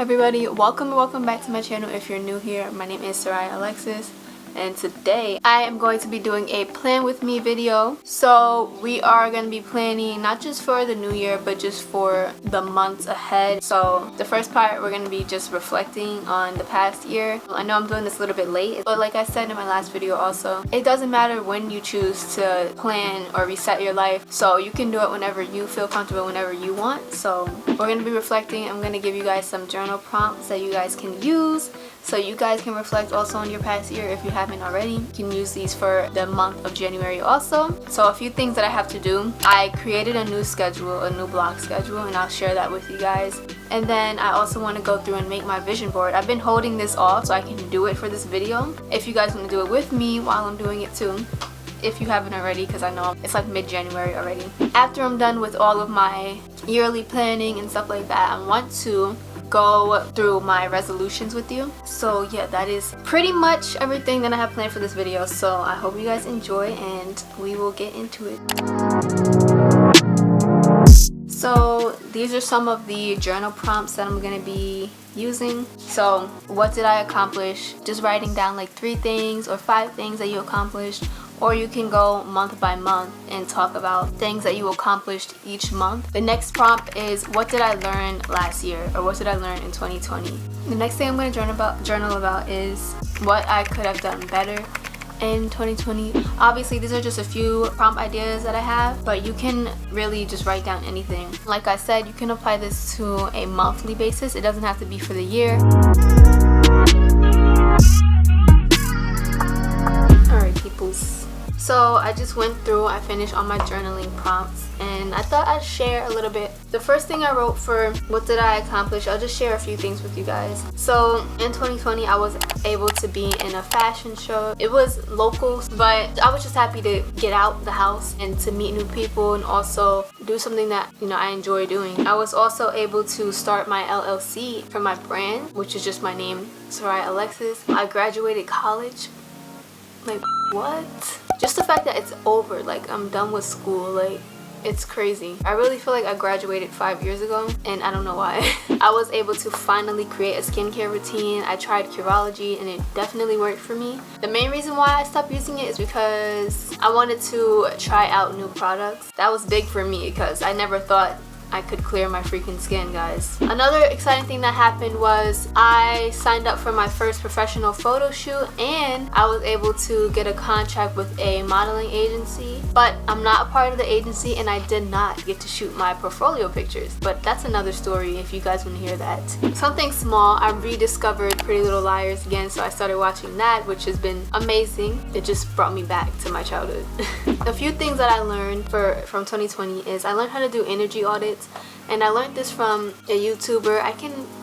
Everybody, welcome back to my channel. If you're new here, my name is Seriah Alexus, and today I am going to be doing a plan with me video. So we are going to be planning not just for the new year but just for the months ahead. So the first part, we're going to be just reflecting on the past year. I know I'm doing this a little bit late, but like I said in my last video also, it doesn't matter when you choose to plan or reset your life. So you can do it whenever you feel comfortable, whenever you want. So we're going to be reflecting. I'm going to give you guys some journal prompts that you guys can use so you guys can reflect also on your past year if you haven't already. You can use these for the month of January also. So a few things that I have to do. I created a new schedule, a new block schedule, and I'll share that with you guys. And then I also want to go through and make my vision board. I've been holding this off so I can do it for this video. If you guys want to do it with me while I'm doing it too, if you haven't already, because I know it's like mid-January already. After I'm done with all of my yearly planning and stuff like that, I want to go through my resolutions with you. So yeah, that is pretty much everything that I have planned for this video. So I hope you guys enjoy and we will get into it. So these are some of the journal prompts that I'm gonna be using. So what did I accomplish? Just writing down like 3 things or 5 things that you accomplished. Or you can go month by month and talk about things that you accomplished each month. The next prompt is, what did I learn last year, or what did I learn in 2020? The next thing I'm going to journal about is what I could have done better in 2020. Obviously these are just a few prompt ideas that I have, but you can really just write down anything. Like I said, you can apply this to a monthly basis. It doesn't have to be for the year. Alright peoples. So I just went through, I finished all my journaling prompts, and I thought I'd share a little bit. The first thing I wrote for what did I accomplish, I'll just share a few things with you guys. So in 2020 I was able to be in a fashion show. It was local, but I was just happy to get out the house and to meet new people and also do something that, you know, I enjoy doing. I was also able to start my LLC for my brand, which is just my name, Seriah Alexus. I graduated college. Like, what? Just the fact that it's over, like I'm done with school, like it's crazy. I really feel like I graduated 5 years ago and I don't know why. I was able to finally create a skincare routine. I tried Curology and it definitely worked for me. The main reason why I stopped using it is because I wanted to try out new products. That was big for me because I never thought I could clear my freaking skin, guys. Another exciting thing that happened was I signed up for my first professional photo shoot and I was able to get a contract with a modeling agency, but I'm not a part of the agency and I did not get to shoot my portfolio pictures. But that's another story if you guys want to hear that. Something small, I rediscovered Pretty Little Liars again, so I started watching that, which has been amazing. It just brought me back to my childhood. A few things that I learned from 2020 is I learned how to do energy audits. And I learned this from a YouTuber.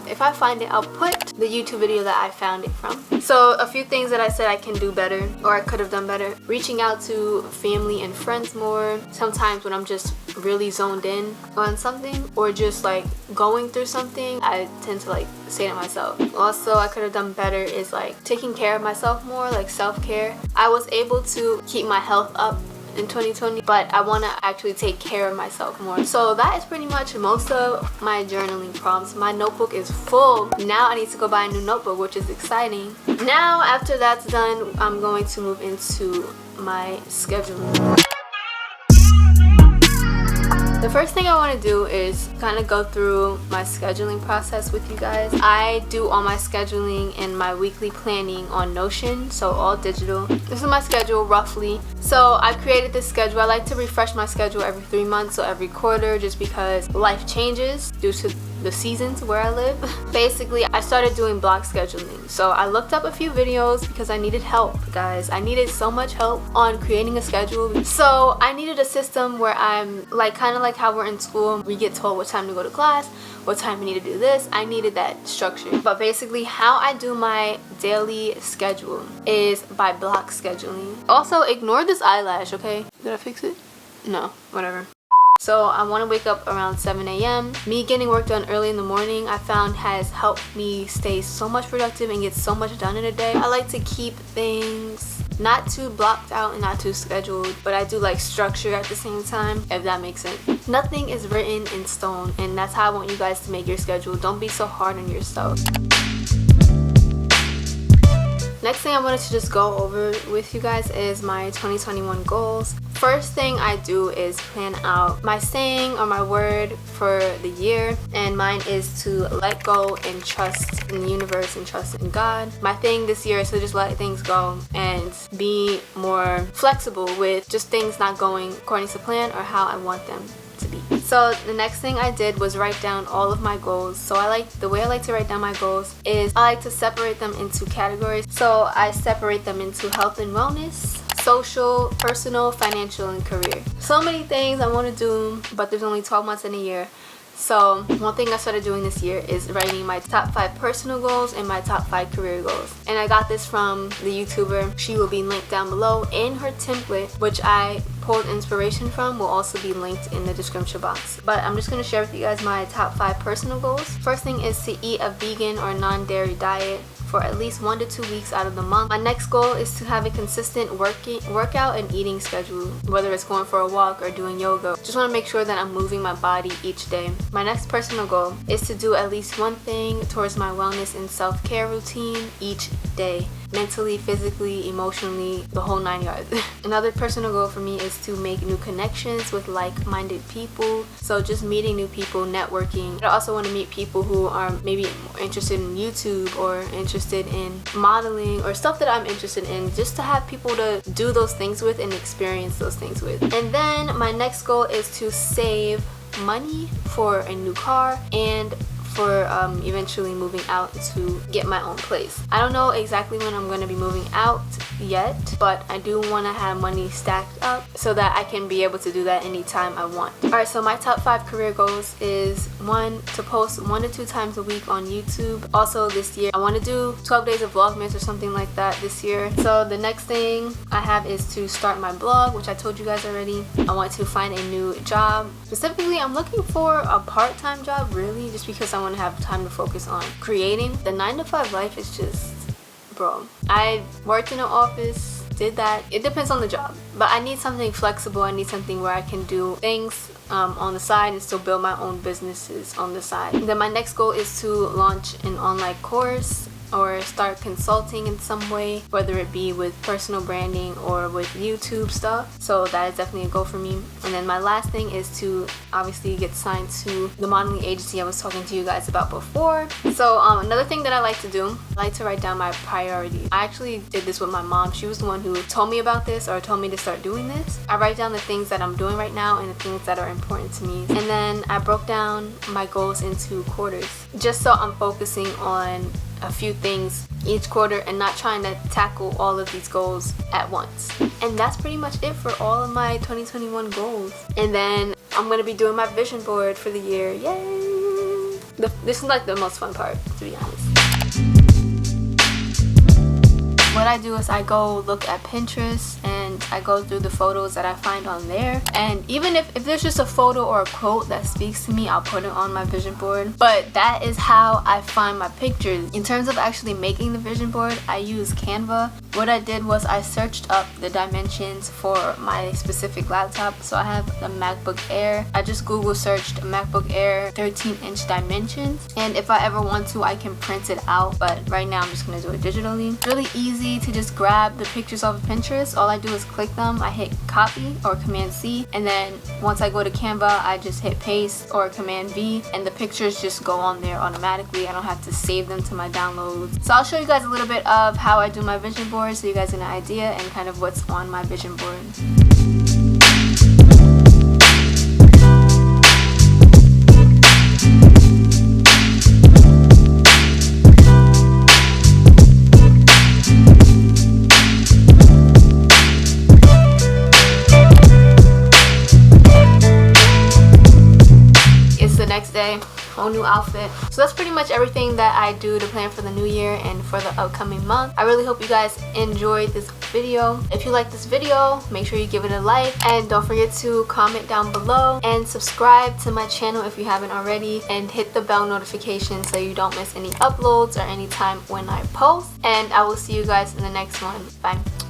If I find it, I'll put the YouTube video that I found it from. So a few things that I said I can do better or I could have done better. Reaching out to family and friends more. Sometimes when I'm just really zoned in on something or just like going through something, I tend to like say to myself. Also, I could have done better is like taking care of myself more, like self-care. I was able to keep my health up in 2020, but I want to actually take care of myself more. So that is pretty much most of my journaling prompts. My notebook is full. Now I need to go buy a new notebook, which is exciting. Now after that's done, I'm going to move into my scheduling. The first thing I want to do is kind of go through my scheduling process with you guys. I do all my scheduling and my weekly planning on Notion, so all digital. This is my schedule roughly. So I created this schedule. I like to refresh my schedule every 3 months, so every quarter, just because life changes due to the seasons where I live. Basically, I started doing block scheduling. So I looked up a few videos because I needed help, guys. I needed so much help on creating a schedule. So I needed a system where I'm like, kind of like how we're in school, we get told what time to go to class, what time we need to do this. I needed that structure. But basically how I do my daily schedule is by block scheduling. Also, ignore this eyelash, okay? Did I fix it? No, whatever. So I want to wake up around 7 a.m. Me getting work done early in the morning, I found has helped me stay so much productive and get so much done in a day. I like to keep things not too blocked out and not too scheduled, but I do like structure at the same time, if that makes sense. Nothing is written in stone, and that's how I want you guys to make your schedule. Don't be so hard on yourself. Next thing I wanted to just go over with you guys is my 2021 goals. First thing I do is plan out my saying or my word for the year, and mine is to let go and trust in the universe and trust in God. My thing this year is to just let things go and be more flexible with just things not going according to plan or how I want them to be. So the next thing I did was write down all of my goals. So the way I like to write down my goals is I like to separate them into categories. So I separate them into health and wellness, social, personal, financial, and career. So many things I want to do, but there's only 12 months in a year. So one thing I started doing this year is writing my top 5 personal goals and my top 5 career goals. And I got this from the YouTuber. She will be linked down below, and her template, which I pulled inspiration from, will also be linked in the description box. But I'm just going to share with you guys my top 5 personal goals. First thing is to eat a vegan or non-dairy diet for at least 1 to 2 weeks out of the month. My next goal is to have a consistent workout and eating schedule, whether it's going for a walk or doing yoga. Just want to make sure that I'm moving my body each day. My next personal goal is to do at least one thing towards my wellness and self-care routine each day. Mentally, physically, emotionally, the whole 9 yards. Another personal goal for me is to make new connections with like-minded people. So just meeting new people, networking. I also want to meet people who are maybe interested in YouTube or interested in modeling or stuff that I'm interested in, just to have people to do those things with and experience those things with. And then my next goal is to save money for a new car and for eventually moving out to get my own place. I don't know exactly when I'm going to be moving out yet, but I do want to have money stacked up so that I can be able to do that anytime I want. Alright, so my top 5 career goals is 1, to post 1 to 2 times a week on YouTube. Also this year I want to do 12 days of Vlogmas or something like that this year. So the next thing I have is to start my blog, which I told you guys already. I want to find a new job. Specifically, I'm looking for a part-time job, really, just because I want to have time to focus on creating. The 9-to-5 life is just, bro. I worked in an office, did that. It depends on the job, but I need something flexible. I need something where I can do things on the side and still build my own businesses on the side. And then my next goal is to launch an online course or start consulting in some way, whether it be with personal branding or with YouTube stuff. So that is definitely a goal for me. And then my last thing is to obviously get signed to the modeling agency I was talking to you guys about before. So another thing that I like to do, I like to write down my priorities. I actually did this with my mom. She was the one who told me about this or told me to start doing this. I write down the things that I'm doing right now and the things that are important to me. And then I broke down my goals into quarters, just so I'm focusing on a few things each quarter and not trying to tackle all of these goals at once. And that's pretty much it for all of my 2021 goals. And then I'm going to be doing my vision board for the year. Yay! This is like the most fun part, to be honest. What I do is I go look at Pinterest and I go through the photos that I find on there. And even if there's just a photo or a quote that speaks to me, I'll put it on my vision board. But that is how I find my pictures. In terms of actually making the vision board, I use Canva. What I did was I searched up the dimensions for my specific laptop. So I have the MacBook Air. I just Google searched MacBook Air 13-inch dimensions. And if I ever want to, I can print it out. But right now I'm just going to do it digitally. It's really easy to just grab the pictures off of Pinterest. All I do is click them, I hit copy or Command C, and then once I go to Canva, I just hit paste or Command V, and the pictures just go on there automatically. I don't have to save them to my downloads. So I'll show you guys a little bit of how I do my vision board so you guys get an idea and kind of what's on my vision board. Next day, whole new outfit. So that's pretty much everything that I do to plan for the new year and for the upcoming month. I really hope you guys enjoyed this video. If you like this video, make sure you give it a like, and don't forget to comment down below and subscribe to my channel if you haven't already, and hit the bell notification so you don't miss any uploads or any time when I post. And I will see you guys in the next one. Bye.